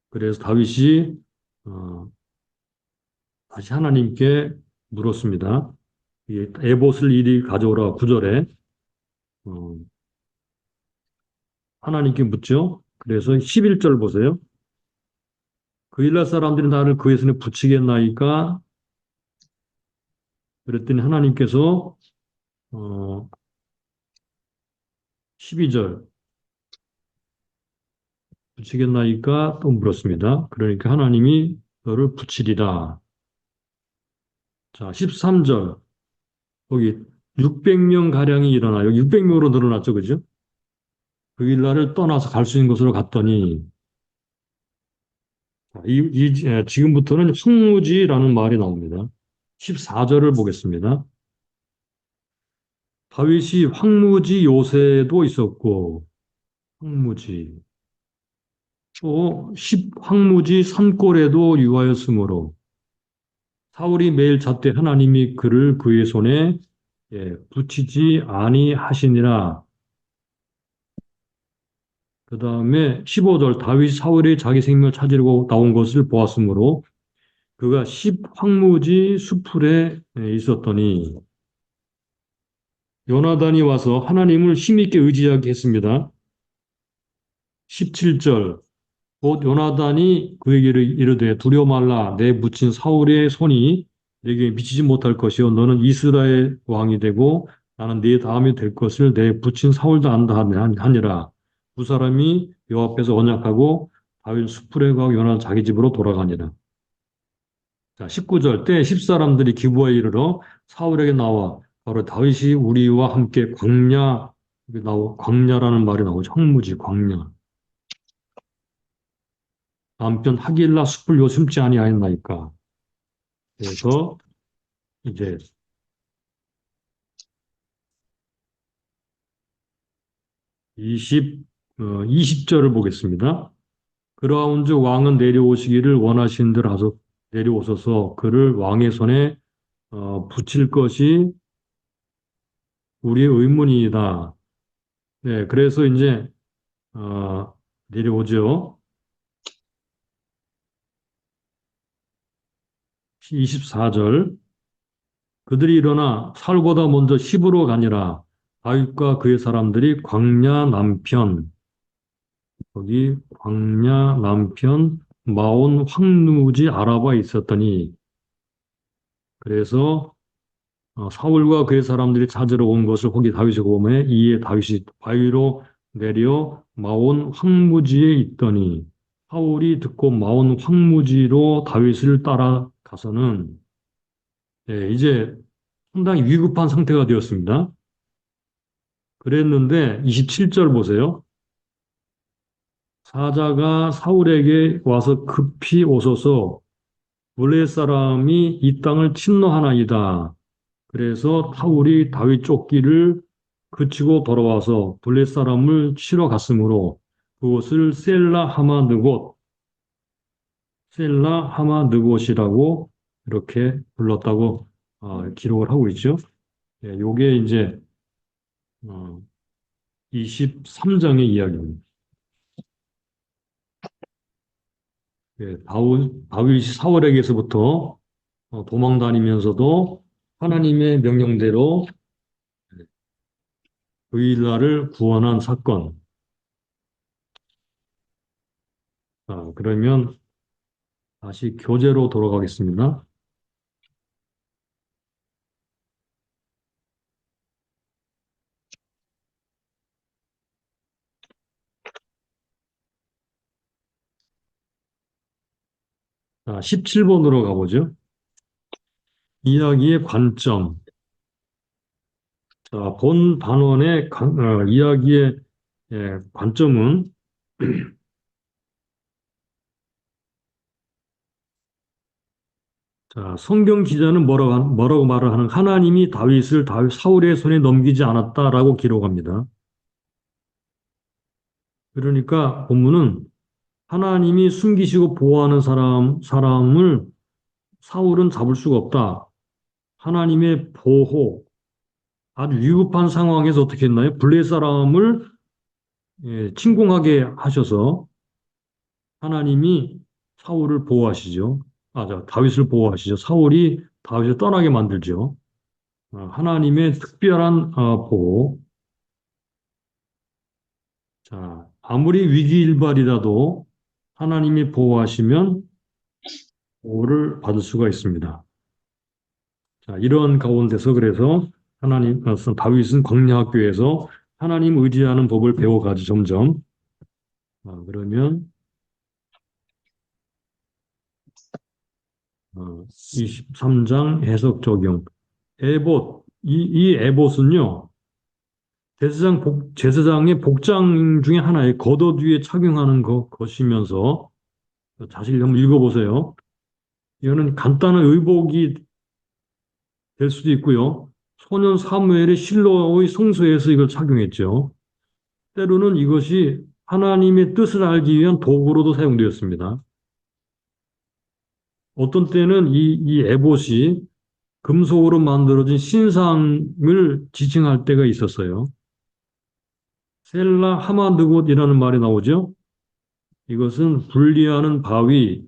그래서 다윗이 어, 다시 하나님께 물었습니다. 에봇을 이리 가져오라 9절에 하나님께 묻죠. 그래서 11절 보세요. 그 일날 사람들이 나를 그의 손에 붙이겠나이까? 그랬더니 하나님께서 어, 12절 붙이겠나이까? 또 물었습니다. 그러니까 하나님이 너를 붙이리라. 자, 13절 거기 600명 가량이 일어나 여기 600명으로 늘어났죠, 그죠? 그 일날을 떠나서 갈 수 있는 곳으로 갔더니 지금부터는 황무지라는 말이 나옵니다. 14절을 보겠습니다. 다윗이 황무지 요새도 있었고 황무지 또 황무지 산골에도 유하였으므로 사울이 매일 잣대 하나님이 그를 그의 손에 붙이지 아니하시니라. 그 다음에 15절 다윗 사울이 자기 생명을 찾으려고 나온 것을 보았으므로 그가 황무지 수풀에 있었더니 요나단이 와서 하나님을 힘있게 의지하게 했습니다. 17절 곧 요나단이 그에게 이르되 두려워 말라 내 묻힌 사울의 손이 내게 미치지 못할 것이요 너는 이스라엘 왕이 되고 나는 네 다음이 될 것을 내 부친 사울도 안다 하니라. 두 사람이 여호와 앞에서 언약하고 다윗 수풀에 가고 요나는 자기 집으로 돌아가니라. 자, 19절 때 10사람들이 기부하에 이르러 사울에게 나와 바로 다윗이 우리와 함께 광야라는 말이 나오죠. 황무지 광야. 남편 하길라 숲을 요심치 아니하였나이까. 그래서 이제 20절을 보겠습니다. 그라운드 왕은 내려오시기를 원하시는들 내려오소서 그를 왕의 손에 붙일 것이 우리의 의문이다. 네, 그래서 이제 내려오죠. 24절 그들이 일어나 살보다 먼저 시브로 가니라 다윗과 그의 사람들이 광야 남편 거기 광야 남편 마온 황무지 아라바에 있었더니 그래서 사울과 그의 사람들이 찾으러 온 것을 거기 다윗이 보매 이에 다윗이 바위로 내려 마온 황무지에 있더니 사울이 듣고 마온 황무지로 다윗을 따라가서는 이제 상당히 위급한 상태가 되었습니다. 그랬는데 27절 보세요. 사자가 사울에게 와서 급히 오소서 블레 사람이 이 땅을 침노하나이다. 그래서 사울이 다윗 쫓기를 그치고 돌아와서 블레 사람을 치러 갔으므로 그곳을 셀라 하마 느곳이라고 이렇게 불렀다고 기록을 하고 있죠. 요게 이제 어, 23장의 이야기입니다. 다윗이 사울에게서부터 도망 다니면서도 하나님의 명령대로 의라를 구원한 사건. 그러면 다시 교재로 돌아가겠습니다. 자, 17번으로 가보죠. 이야기의 관점. 자, 본 단원의 이야기의 관점은 자, 성경 기자는 뭐라고 말을 하는 하나님이 다윗 사울의 손에 넘기지 않았다라고 기록합니다. 그러니까 본문은 하나님이 숨기시고 보호하는 사람을 사울은 잡을 수가 없다. 하나님의 보호, 아주 위급한 상황에서 어떻게 했나요? 블레 사람을 침공하게 하셔서 하나님이 사울을 보호하시죠. 다윗을 보호하시죠. 사울이 다윗을 떠나게 만들죠. 하나님의 특별한 보호. 자, 아무리 위기일발이라도 하나님이 보호하시면 보호를 받을 수가 있습니다. 자, 이런 가운데서 그래서 다윗은 광야학교에서 하나님 의지하는 법을 배워가지 점점. 그러면 23장 해석 적용. 이 에봇은요, 제사장의 복장 중에 하나의 겉옷 위에 착용하는 것이면서 자세히 한번 읽어보세요. 이거는 간단한 의복이 될 수도 있고요. 소년 사무엘의 실로의 성소에서 이걸 착용했죠. 때로는 이것이 하나님의 뜻을 알기 위한 도구로도 사용되었습니다. 어떤 때는 이 에봇이 금속으로 만들어진 신상을 지칭할 때가 있었어요. 셀라 하마드곳이라는 말이 나오죠. 이것은 분리하는 바위라는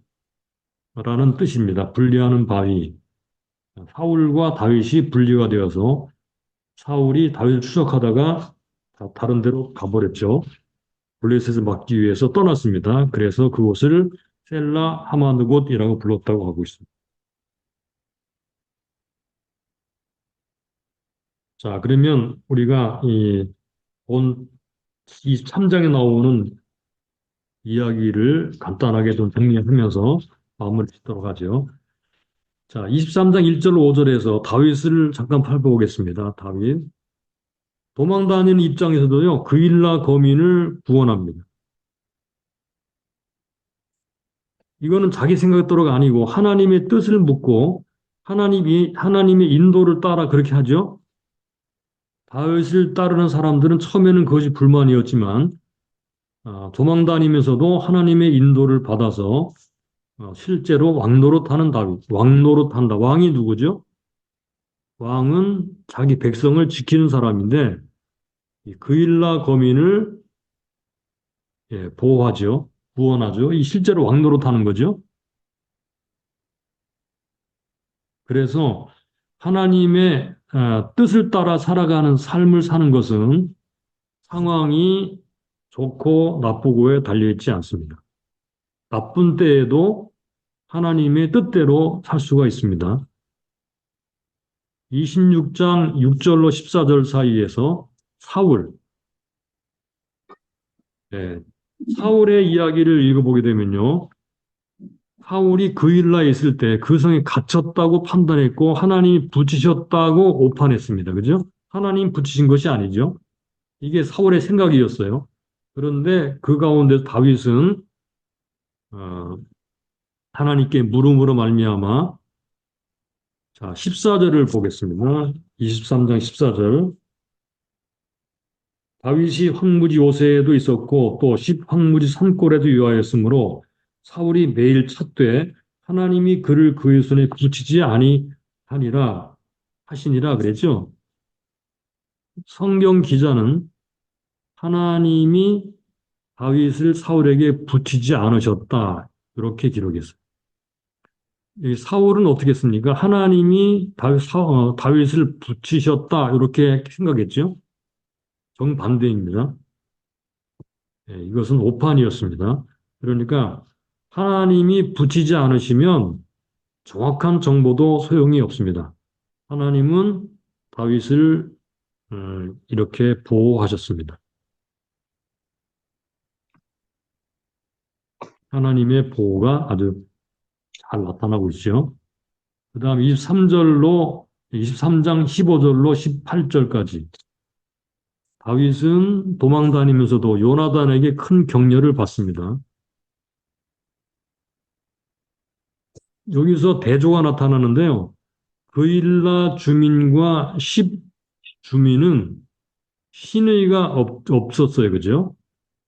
뜻입니다. 분리하는 바위. 사울과 다윗이 분리가 되어서 사울이 다윗을 추적하다가 다른 데로 가버렸죠. 블레셋을 막기 위해서 떠났습니다. 그래서 그곳을 셀라 하마드곳이라고 불렀다고 하고 있습니다. 자, 그러면 우리가 본 23장에 나오는 이야기를 간단하게 좀 정리하면서 마무리 짓도록 하죠. 자, 23장 1절 5절에서 다윗을 잠깐 살펴보겠습니다. 다윗. 도망 다니는 입장에서도요, 그일라 거민을 구원합니다. 이거는 자기 생각대로가 아니고 하나님의 뜻을 묻고 하나님의 인도를 따라 그렇게 하죠. 다윗을 따르는 사람들은 처음에는 그것이 불만이었지만 도망 다니면서도 하나님의 인도를 받아서 실제로 왕노릇하는 다윗, 왕노릇한다. 왕이 누구죠? 왕은 자기 백성을 지키는 사람인데 이 그일라 거민을 보호하죠. 구원하죠. 이 실제로 왕노릇하는 거죠. 그래서 하나님의 뜻을 따라 살아가는 삶을 사는 것은 상황이 좋고 나쁘고에 달려있지 않습니다. 나쁜 때에도 하나님의 뜻대로 살 수가 있습니다. 26장 6절로 14절 사이에서 사울, 네, 사울의 이야기를 읽어보게 되면요. 사울이 그일라에 있을 때 그 성에 갇혔다고 판단했고 하나님이 붙이셨다고 오판했습니다. 그죠? 하나님 붙이신 것이 아니죠. 이게 사울의 생각이었어요. 그런데 그 가운데 다윗은 어, 하나님께 물음으로 말미암아 자 14절을 보겠습니다. 23장 14절 다윗이 황무지 요새에도 있었고 또 황무지 산골에도 유하였으므로 사울이 매일 찾되 하나님이 그를 그의 손에 붙이지 아니하니라 하시니라 그랬죠. 성경 기자는 하나님이 다윗을 사울에게 붙이지 않으셨다 이렇게 기록했어요. 이 사울은 어떻게 했습니까? 하나님이 다윗을 붙이셨다 이렇게 생각했죠. 정반대입니다. 이것은 오판이었습니다. 그러니까 하나님이 붙이지 않으시면 정확한 정보도 소용이 없습니다. 하나님은 다윗을 이렇게 보호하셨습니다. 하나님의 보호가 아주 잘 나타나고 있죠. 그 다음 23장 15절로 18절까지 다윗은 도망 다니면서도 요나단에게 큰 격려를 받습니다. 여기서 대조가 나타나는데요. 그일라 주민과 십 주민은 신의가 없었어요. 그죠?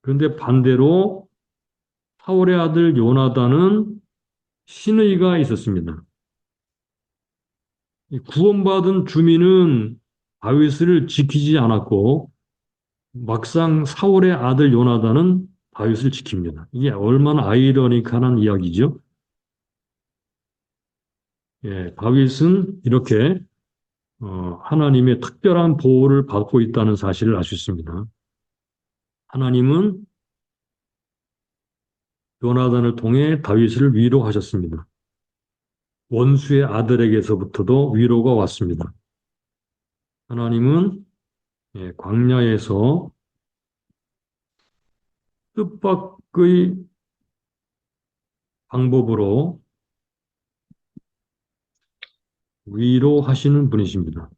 그런데 반대로 사울의 아들 요나단은 신의가 있었습니다. 구원받은 주민은 다윗을 지키지 않았고 막상 사울의 아들 요나단은 다윗을 지킵니다. 이게 얼마나 아이러니컬한 이야기죠. 다윗은 이렇게 하나님의 특별한 보호를 받고 있다는 사실을 알 수 있습니다. 하나님은 요나단을 통해 다윗을 위로하셨습니다. 원수의 아들에게서부터도 위로가 왔습니다. 하나님은 광야에서 뜻밖의 방법으로 위로하시는 분이십니다.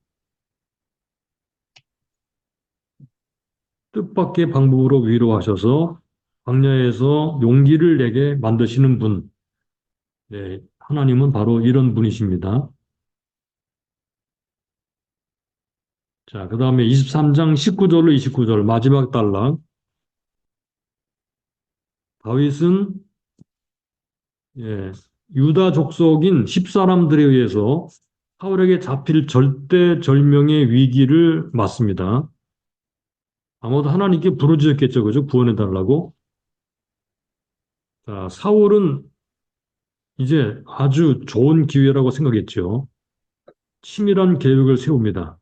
뜻밖의 방법으로 위로하셔서 광야에서 용기를 내게 만드시는 분. 네, 하나님은 바로 이런 분이십니다. 자, 그 다음에 23장 19절로 29절 마지막 단락. 다윗은 유다 족속인 10사람들에 의해서 사울에게 잡힐 절대절명의 위기를 맞습니다. 아마도 하나님께 부르짖었겠죠. 그죠? 구원해달라고. 자, 사울은 이제 아주 좋은 기회라고 생각했죠. 치밀한 계획을 세웁니다.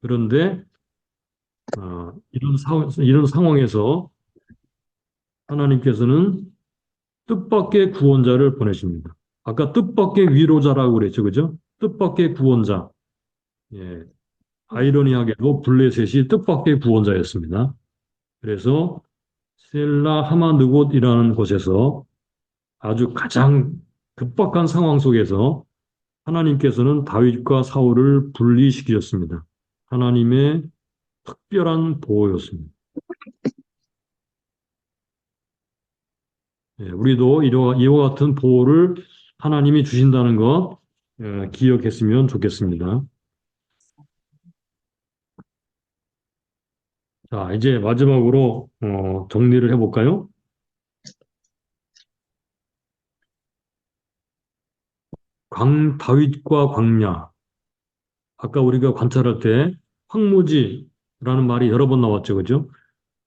그런데 이런 상황에서 하나님께서는 뜻밖의 구원자를 보내십니다. 아까 뜻밖의 위로자라고 그랬죠. 그죠? 뜻밖의 구원자. 예. 아이러니하게도 블레셋이 뜻밖의 구원자였습니다. 그래서 셀라 하마느곳이라는 곳에서 아주 가장 급박한 상황 속에서 하나님께서는 다윗과 사울을 분리시키셨습니다. 하나님의 특별한 보호였습니다. 우리도 이와 같은 보호를 하나님이 주신다는 것 기억했으면 좋겠습니다. 자, 이제 마지막으로 정리를 해볼까요? 다윗과 광야. 아까 우리가 관찰할 때 황무지라는 말이 여러 번 나왔죠, 그죠?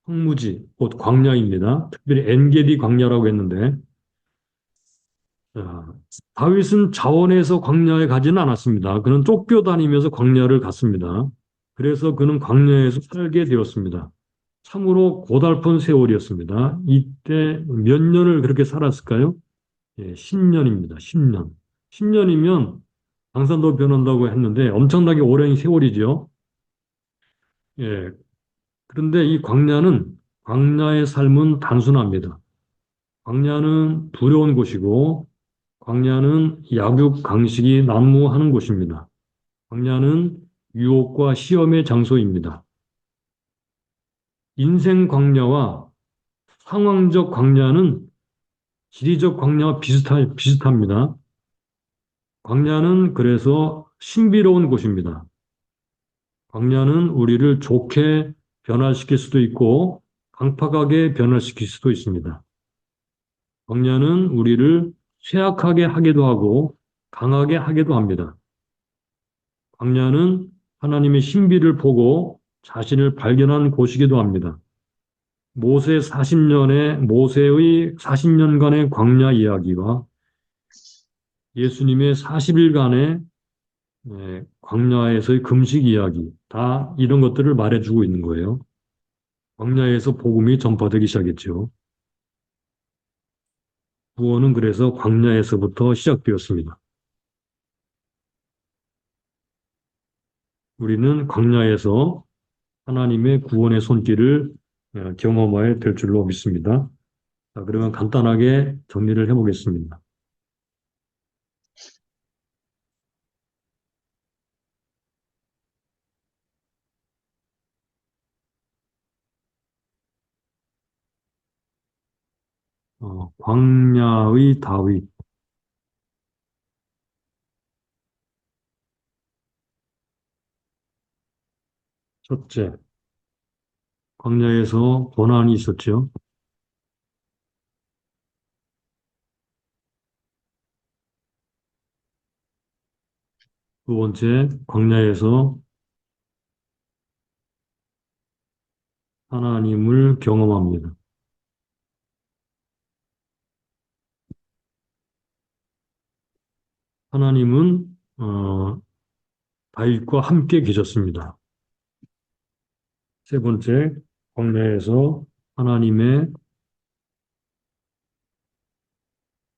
황무지, 곧 광야입니다. 특별히 엔게디 광야라고 했는데, 자, 다윗은 자원에서 광야에 가지는 않았습니다. 그는 쫓겨다니면서 광야를 갔습니다. 그래서 그는 광야에서 살게 되었습니다. 참으로 고달픈 세월이었습니다. 이때 몇 년을 그렇게 살았을까요? 예, 10년입니다. 10년. 10년이면 강산도 변한다고 했는데 엄청나게 오랜 세월이죠. 예. 그런데 이 광야의 삶은 단순합니다. 광야는 두려운 곳이고, 광야는 약육 강식이 난무하는 곳입니다. 광야는 유혹과 시험의 장소입니다. 인생 광야와 상황적 광야는 지리적 광야와 비슷합니다. 광야는 그래서 신비로운 곳입니다. 광야는 우리를 좋게 변화시킬 수도 있고 강팍하게 변화시킬 수도 있습니다. 광야는 우리를 쇠약하게 하기도 하고 강하게 하기도 합니다. 광야는 하나님의 신비를 보고 자신을 발견한 곳이기도 합니다. 모세의 40년간의 광야 이야기와 예수님의 40일간의 광야에서의 금식 이야기, 다 이런 것들을 말해주고 있는 거예요. 광야에서 복음이 전파되기 시작했죠. 구원은 그래서 광야에서부터 시작되었습니다. 우리는 광야에서 하나님의 구원의 손길을 경험하게 될 줄로 믿습니다. 자, 그러면 간단하게 정리를 해보겠습니다. 광야의 다윗. 첫째, 광야에서 고난이 있었죠. 두 번째, 광야에서 하나님을 경험합니다. 하나님은 다윗과 함께 계셨습니다. 세 번째, 광야에서 하나님의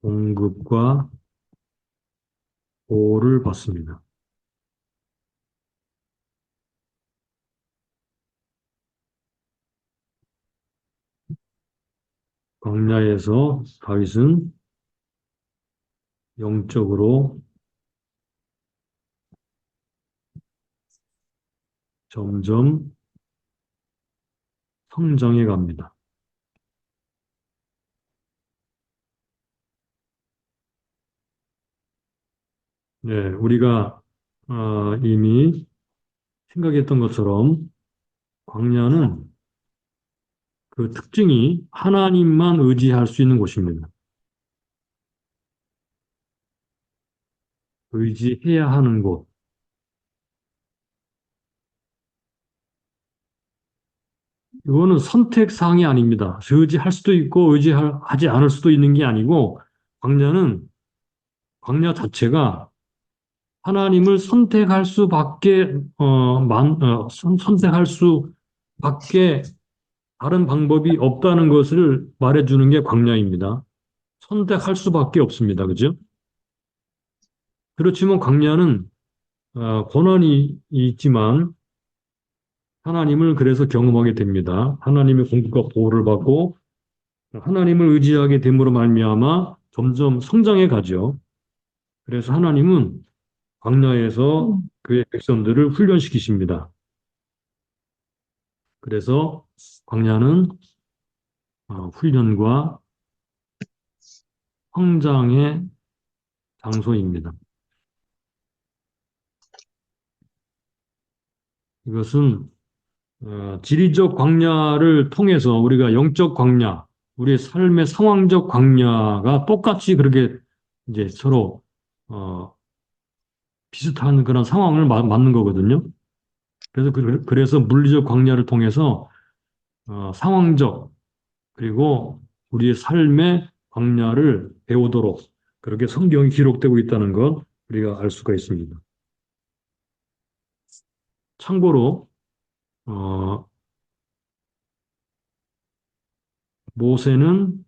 공급과 보호를 받습니다. 광야에서 다윗은 영적으로 점점 성장해 갑니다. 네, 우리가 이미 생각했던 것처럼 광야는 그 특징이 하나님만 의지할 수 있는 곳입니다. 의지해야 하는 곳. 이거는 선택사항이 아닙니다. 의지할 수도 있고 의지하지 않을 수도 있는 게 아니고 광야 자체가 하나님을 선택할 수밖에 다른 방법이 없다는 것을 말해주는 게 광야입니다. 선택할 수밖에 없습니다. 그죠? 그렇지만 광야는 고난이 있지만 하나님을 그래서 경험하게 됩니다. 하나님의 공급과 보호를 받고 하나님을 의지하게 됨으로 말미암아 점점 성장해 가죠. 그래서 하나님은 광야에서 그의 백성들을 훈련시키십니다. 그래서 광야는 훈련과 성장의 장소입니다. 이것은 지리적 광야를 통해서 우리가 영적 광야, 우리의 삶의 상황적 광야가 똑같이 그렇게 이제 서로 어, 비슷한 그런 상황을 맞는 거거든요. 그래서 물리적 광야를 통해서 상황적 그리고 우리의 삶의 광야를 배우도록 그렇게 성경이 기록되고 있다는 것 우리가 알 수가 있습니다. 참고로 어, 모세는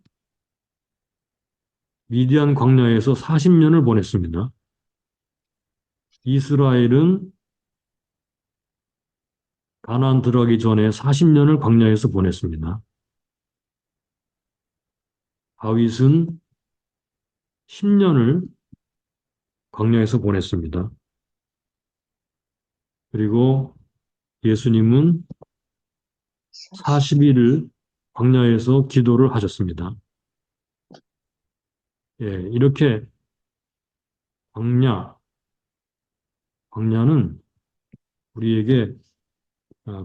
미디안 광야에서 40년을 보냈습니다. 이스라엘은 가나안 들어가기 전에 40년을 광야에서 보냈습니다. 다윗은 10년을 광야에서 보냈습니다. 그리고 예수님은 40일을 광야에서 기도를 하셨습니다. 예, 이렇게 광야는 우리에게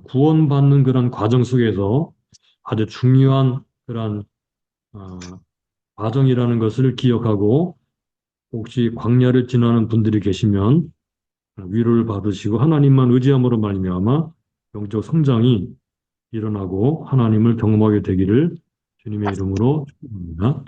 구원받는 그런 과정 속에서 아주 중요한 그런 어, 과정이라는 것을 기억하고 혹시 광야를 지나는 분들이 계시면 위로를 받으시고 하나님만 의지함으로 말미암아 영적 성장이 일어나고 하나님을 경험하게 되기를 주님의 이름으로 축복합니다.